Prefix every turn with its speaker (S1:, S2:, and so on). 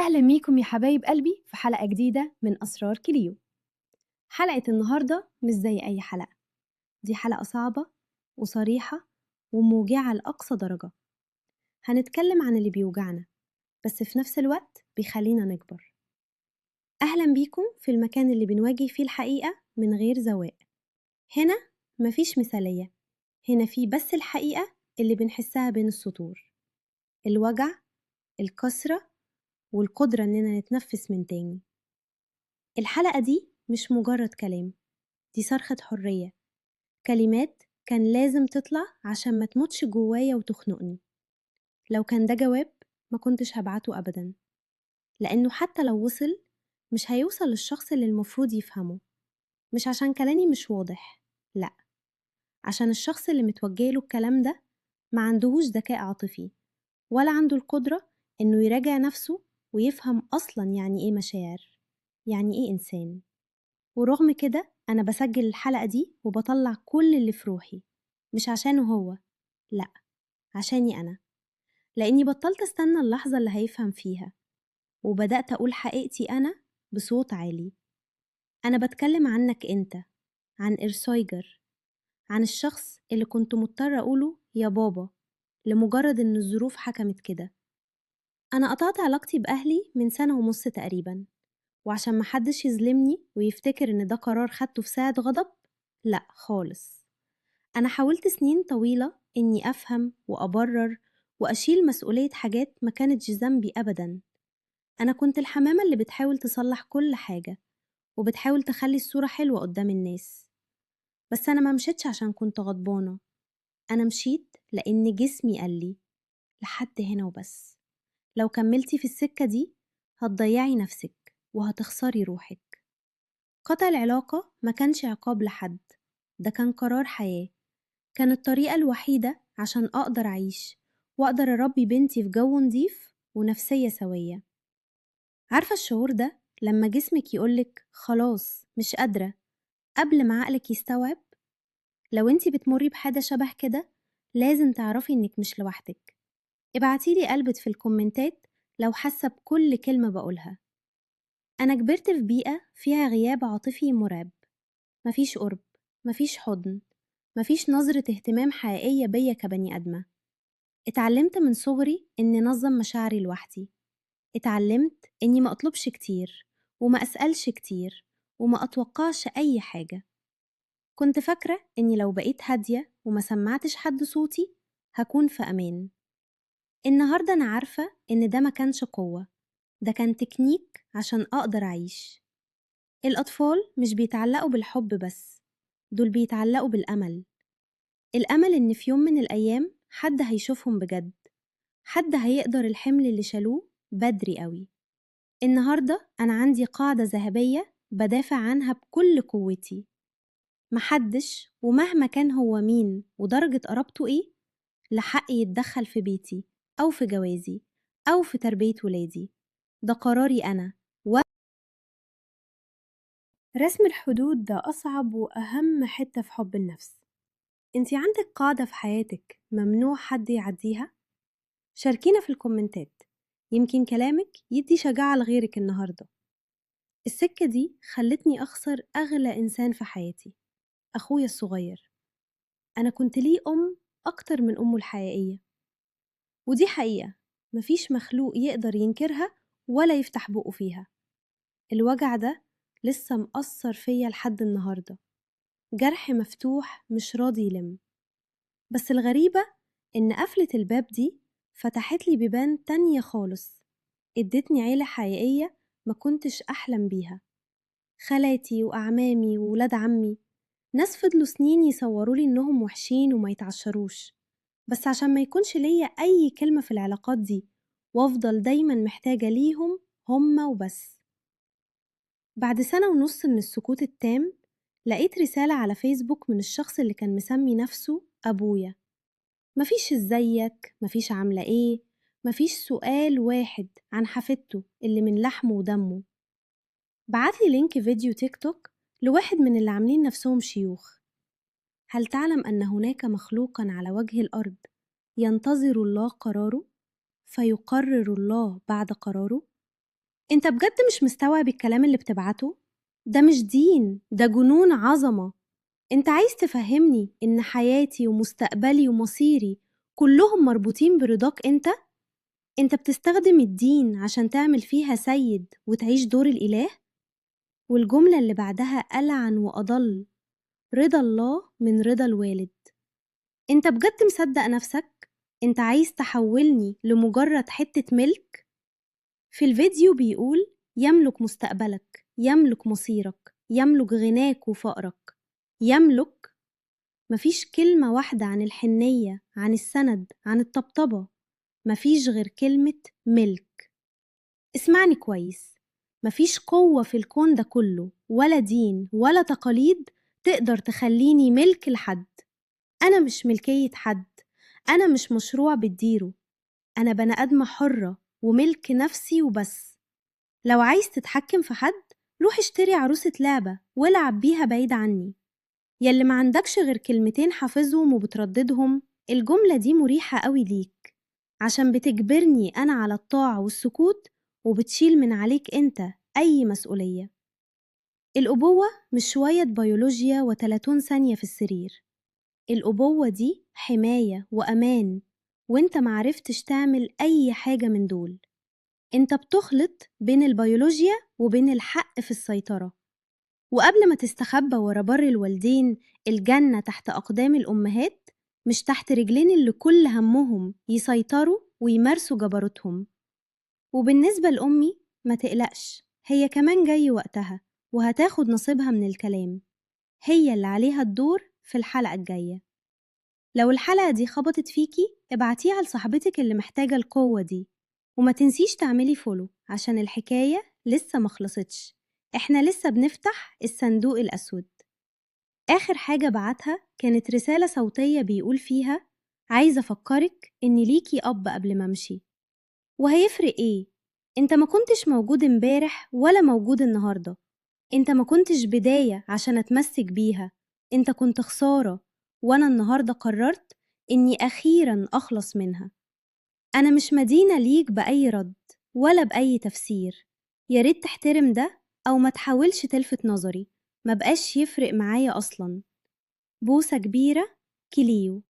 S1: أهلا بيكم يا حبايب قلبي في حلقة جديدة من أسرار كليو. حلقة النهاردة مش زي أي حلقة، دي حلقة صعبة وصريحة وموجعة لأقصى درجة. هنتكلم عن اللي بيوجعنا بس في نفس الوقت بيخلينا نكبر. أهلا بيكم في المكان اللي بنواجه فيه الحقيقة من غير زواق. هنا مفيش مثالية، هنا في بس الحقيقة اللي بنحسها بين السطور، الوجع، الكسرة، والقدرة إننا نتنفس من تاني. الحلقة دي مش مجرد كلام، دي صرخة حرية، كلمات كان لازم تطلع عشان ما تموتش جوايا وتخنقني. لو كان ده جواب ما كنتش هبعته أبدا، لأنه حتى لو وصل مش هيوصل للشخص اللي المفروض يفهمه. مش عشان كلامي مش واضح، لأ، عشان الشخص اللي متوجهله الكلام ده ما عندهوش ذكاء عاطفي ولا عنده القدرة إنه يراجع نفسه ويفهم أصلا يعني إيه مشاعر، يعني إيه إنسان. ورغم كده أنا بسجل الحلقة دي وبطلع كل اللي في روحي، مش عشانه هو، لأ، عشاني أنا، لأني بطلت استنى اللحظة اللي هيفهم فيها وبدأت أقول حقيقتي أنا بصوت عالي. أنا بتكلم عنك أنت، عن إرسايجر، عن الشخص اللي كنت مضطرة أقوله يا بابا لمجرد إن الظروف حكمت كده. أنا قطعت علاقتي بأهلي من سنة ونص تقريبا، وعشان محدش يظلمني ويفتكر إن ده قرار خدته في ساعة غضب، لأ خالص. أنا حاولت سنين طويلة إني أفهم وأبرر وأشيل مسؤولية حاجات ما كانتش ذنبي أبدا. أنا كنت الحمامة اللي بتحاول تصلح كل حاجة وبتحاول تخلي الصورة حلوة قدام الناس. بس أنا ما مشيتش عشان كنت غضبانة، أنا مشيت لأن جسمي قال لي لحد هنا وبس. لو كملتي في السكة دي هتضيعي نفسك وهتخسري روحك. قطع العلاقة ما كانش عقاب لحد، ده كان قرار حياة، كان الطريقة الوحيدة عشان أقدر أعيش وأقدر أربي بنتي في جو نضيف ونفسية سوية. عارفة الشعور ده لما جسمك يقولك خلاص مش قادرة قبل ما عقلك يستوعب؟ لو انتي بتمري بحاجة شبه كده لازم تعرفي إنك مش لوحدك. ابعتيلي قلبت في الكومنتات لو حاسة بكل كلمة بقولها. أنا كبرت في بيئة فيها غياب عاطفي مرعب، مفيش قرب، مفيش حضن، مفيش نظرة اهتمام حقيقية بيا كبني آدمة. اتعلمت من صغري إني أنظم مشاعري لوحدي، اتعلمت إني ما أطلبش كتير وما أسألش كتير وما أتوقعش أي حاجة. كنت فاكرة إني لو بقيت هادية وما سمعتش حد صوتي هكون في أمان. النهاردة أنا عارفة إن ده ما كانش قوة، ده كان تكنيك عشان أقدر أعيش. الأطفال مش بيتعلقوا بالحب بس، دول بيتعلقوا بالأمل. الأمل إن في يوم من الأيام حد هيشوفهم بجد، حد هيقدر الحمل اللي شالوه بدري قوي. النهاردة أنا عندي قاعدة ذهبية بدافع عنها بكل قوتي، محدش ومهما كان هو مين ودرجة قرابته إيه لحق يتدخل في بيتي أو في جوازي أو في تربية ولادي. ده قراري أنا. رسم الحدود ده أصعب وأهم حتة في حب النفس. انتي عندك قاعدة في حياتك ممنوع حد يعديها؟ شاركينا في الكومنتات، يمكن كلامك يدي شجاعة لغيرك النهاردة. السكة دي خلتني أخسر أغلى إنسان في حياتي، أخويا الصغير. أنا كنت ليه أم أكتر من أمه الحقيقية، ودي حقيقة مفيش مخلوق يقدر ينكرها ولا يفتح بقه فيها. الوجع ده لسه مأثر فيا لحد النهاردة، جرح مفتوح مش راضي يلم. بس الغريبة إن قفلة الباب دي فتحت لي بيبان تانية خالص، ادتني عيلة حقيقية ما كنتش أحلم بيها. خالاتي وأعمامي وولاد عمي، ناس فضلوا سنين يصورولي إنهم وحشين وما يتعشروش، بس عشان ما يكونش ليا أي كلمة في العلاقات دي وأفضل دايما محتاجة ليهم هما وبس. بعد سنة ونص من السكوت التام لقيت رسالة على فيسبوك من الشخص اللي كان مسمي نفسه أبويا. مفيش إزيك، مفيش عاملة إيه، مفيش سؤال واحد عن حفيدته اللي من لحمه ودمه. بعتلي لينك فيديو تيك توك لواحد من اللي عاملين نفسهم شيوخ. هل تعلم أن هناك مخلوقا على وجه الأرض ينتظر الله قراره فيقرر الله بعد قراره؟ أنت بجد مش مستوعب الكلام اللي بتبعته؟ ده مش دين، ده جنون عظمة. أنت عايز تفهمني إن حياتي ومستقبلي ومصيري كلهم مربوطين برضاك أنت؟ أنت بتستخدم الدين عشان تعمل فيها سيد وتعيش دور الإله؟ والجملة اللي بعدها ألعن وأضل: رضا الله من رضا الوالد. أنت بجد مصدق نفسك؟ أنت عايز تحولني لمجرد حتة ملك؟ في الفيديو بيقول: يملك مستقبلك، يملك مصيرك، يملك غناك وفقرك، يملك. مفيش كلمة واحدة عن الحنية، عن السند، عن الطبطبة. مفيش غير كلمة ملك. اسمعني كويس، مفيش قوة في الكون ده كله، ولا دين ولا تقاليد تقدر تخليني ملك لحد. أنا مش ملكية حد، أنا مش مشروع بتديره، أنا بني آدمة حرة وملك نفسي وبس. لو عايز تتحكم في حد، روح اشتري عروسة لعبة والعب بيها بعيد عني. ياللي ما عندكش غير كلمتين حافظهم وبترددهم، الجملة دي مريحة قوي ليك، عشان بتجبرني أنا على الطاعة والسكوت، وبتشيل من عليك أنت أي مسؤولية. الأبوة مش شوية بيولوجيا و30 ثانية في السرير. الأبوة دي حماية وأمان، وانت معرفتش تعمل أي حاجة من دول. انت بتخلط بين البيولوجيا وبين الحق في السيطرة. وقبل ما تستخبى ورا بر الوالدين، الجنة تحت أقدام الأمهات، مش تحت رجلين اللي كل همهم يسيطروا ويمارسوا جبروتهم. وبالنسبة لأمي، ما تقلقش، هي كمان جاي وقتها وهتاخد نصيبها من الكلام. هي اللي عليها الدور في الحلقة الجاية. لو الحلقة دي خبطت فيكي، ابعتيها لصاحبتك اللي محتاجة القوة دي. وما تنسيش تعملي فولو عشان الحكاية لسه مخلصتش، احنا لسه بنفتح الصندوق الأسود. آخر حاجة بعتها كانت رسالة صوتية بيقول فيها: عايزة أفكرك إن ليكي أب قبل ما أمشي. وهيفرق إيه؟ أنت ما كنتش موجود امبارح ولا موجود النهاردة. أنت ما كنتش بداية عشان أتمسك بيها، أنت كنت خسارة، وأنا النهاردة قررت إني أخيراً أخلص منها. أنا مش مدينة ليك بأي رد ولا بأي تفسير. ياريت تحترم ده أو ما تحاولش تلفت نظري، ما بقاش يفرق معايا أصلاً. بوسة كبيرة، كليو.